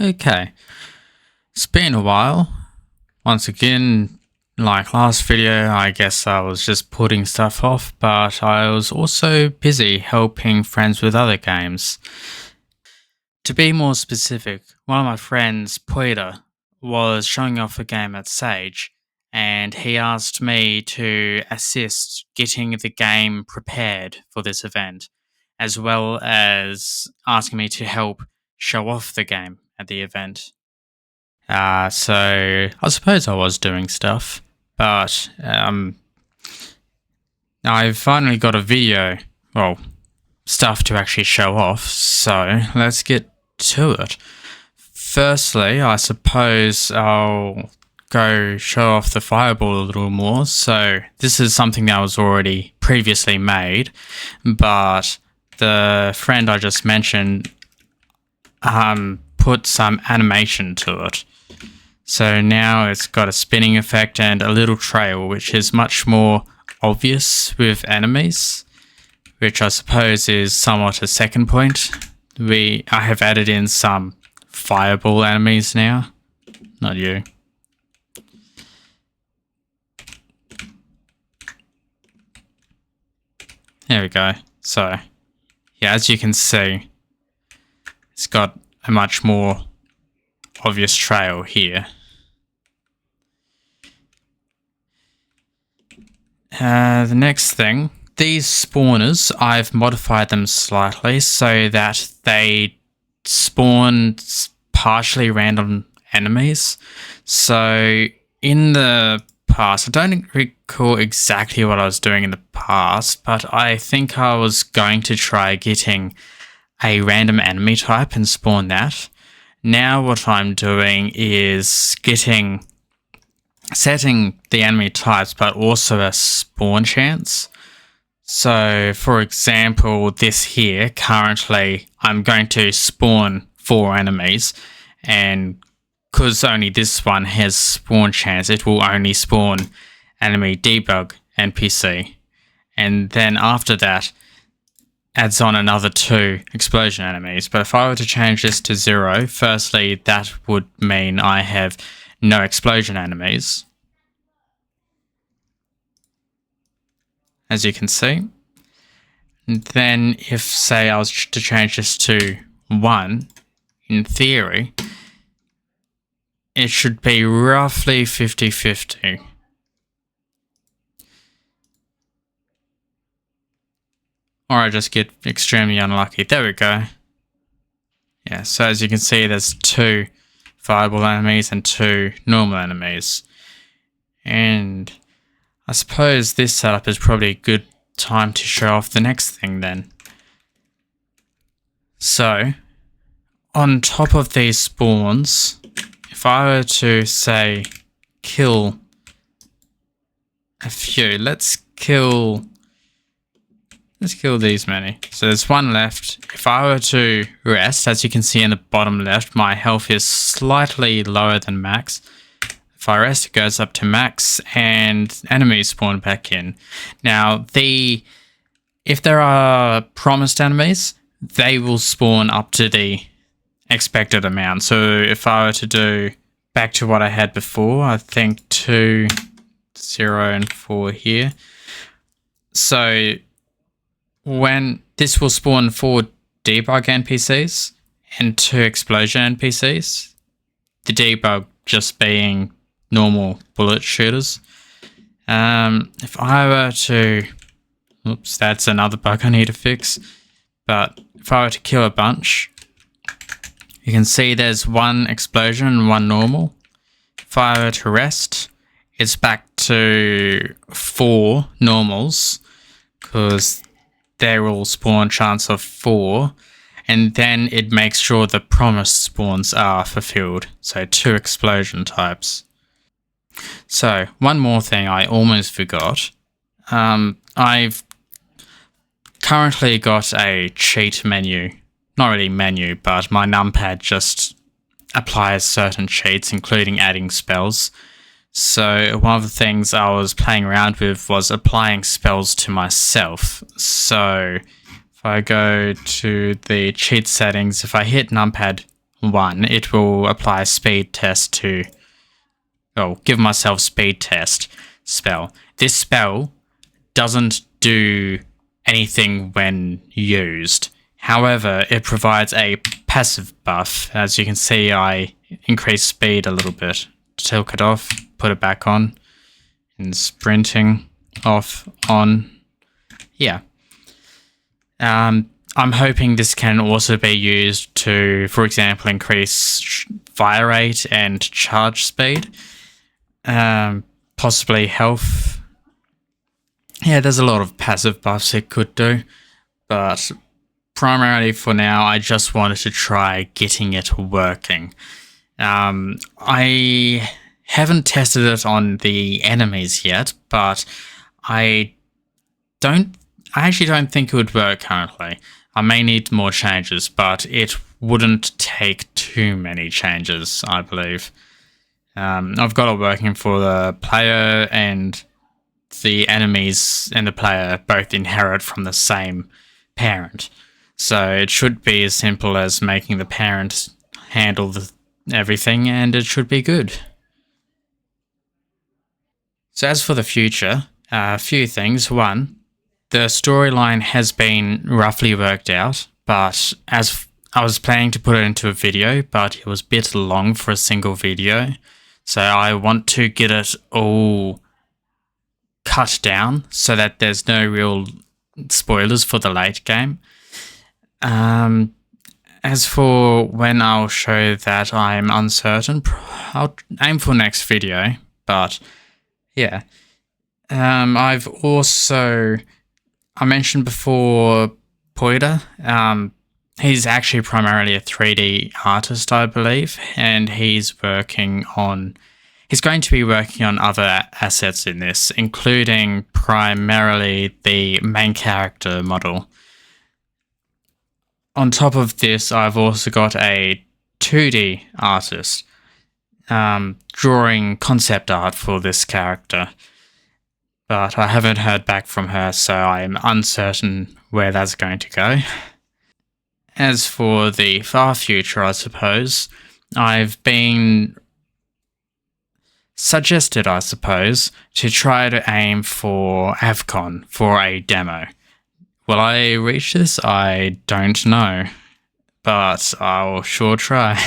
Okay, it's been a while. Once again, like last video, I guess I was just putting stuff off, but I was also busy helping friends with other games. To be more specific, one of my friends, Poidah, was showing off a game at Sage, and he asked me to assist getting the game prepared for this event, as well as asking me to help show off the game at the event. So I suppose I was doing stuff, but I finally got a video, stuff to actually show off, so let's get to it. Firstly, I suppose I'll go show off the fireball a little more. So this is something that was already previously made, but the friend I just mentioned put some animation to it. So now it's got a spinning effect and a little trail, which is much more obvious with enemies, which I suppose is somewhat a second point. I have added in some fireball enemies now. Not you. There we go. So, yeah, as you can see, it's got a much more obvious trail here. The next thing, these spawners, I've modified them slightly so that they spawn partially random enemies. So in the past, I don't recall exactly what I was doing in the past, but I think I was going to try getting a random enemy type and spawn that. Now what I'm doing is setting the enemy types, but also a spawn chance. So, for example, this here, currently, I'm going to spawn 4 enemies, and because only this one has spawn chance, it will only spawn enemy debug NPC. And then after that, adds on another 2 explosion enemies. But if I were to change this to 0, firstly, that would mean I have no explosion enemies, as you can see. And then if, say, I was to change this to 1, in theory, it should be roughly 50-50. Or I just get extremely unlucky. There we go. Yeah, so as you can see, there's 2 fireball enemies and 2 normal enemies. And I suppose this setup is probably a good time to show off the next thing then. So, on top of these spawns, if I were to, say, kill a few, let's kill these many. So there's 1 left. If I were to rest, as you can see in the bottom left, my health is slightly lower than max. If I rest, it goes up to max, and enemies spawn back in. Now, if there are promised enemies, they will spawn up to the expected amount. So if I were to do back to what I had before, I think 2, 0, and 4 here. So when this will spawn 4 debug NPCs and 2 explosion NPCs, the debug just being normal bullet shooters. If I were to, oops, that's another bug I need to fix. But if I were to kill a bunch, you can see there's 1 explosion and 1 normal. If I were to rest, it's back to 4 normals, because they will spawn chance of 4, and then it makes sure the promised spawns are fulfilled. So 2 explosion types. So, one more thing I almost forgot. I've currently got a cheat menu. Not really menu, but my numpad just applies certain cheats, including adding spells. So, one of the things I was playing around with was applying spells to myself. So, if I go to the cheat settings, if I hit numpad 1, it will apply speed test to, give myself speed test spell. This spell doesn't do anything when used. However, it provides a passive buff. As you can see, I increase speed a little bit. Tilt it off, put it back on, and sprinting off, on. Yeah. I'm hoping this can also be used to, for example, increase fire rate and charge speed. Possibly health. Yeah, there's a lot of passive buffs it could do, but primarily for now, I just wanted to try getting it working. I haven't tested it on the enemies yet, but I actually don't think it would work currently. I may need more changes, but it wouldn't take too many changes, I believe. I've got it working for the player, and the enemies and the player both inherit from the same parent. So it should be as simple as making the parent handle everything, and it should be good. So as for the future, a few things. One, the storyline has been roughly worked out, but as I was planning to put it into a video, but it was a bit long for a single video. So I want to get it all cut down so that there's no real spoilers for the late game. As for when I'll show that, I'm uncertain. I'll aim for next video, but yeah. I've also, I mentioned before Poidah. He's actually primarily a 3D artist, I believe, and he's going to be working on other assets in this, including primarily the main character model. On top of this, I've also got a 2D artist drawing concept art for this character, but I haven't heard back from her, so I'm uncertain where that's going to go. As for the far future, I suppose, I've been suggested, to try to aim for AVCON for a demo. Will I reach this? I don't know, but I'll sure try.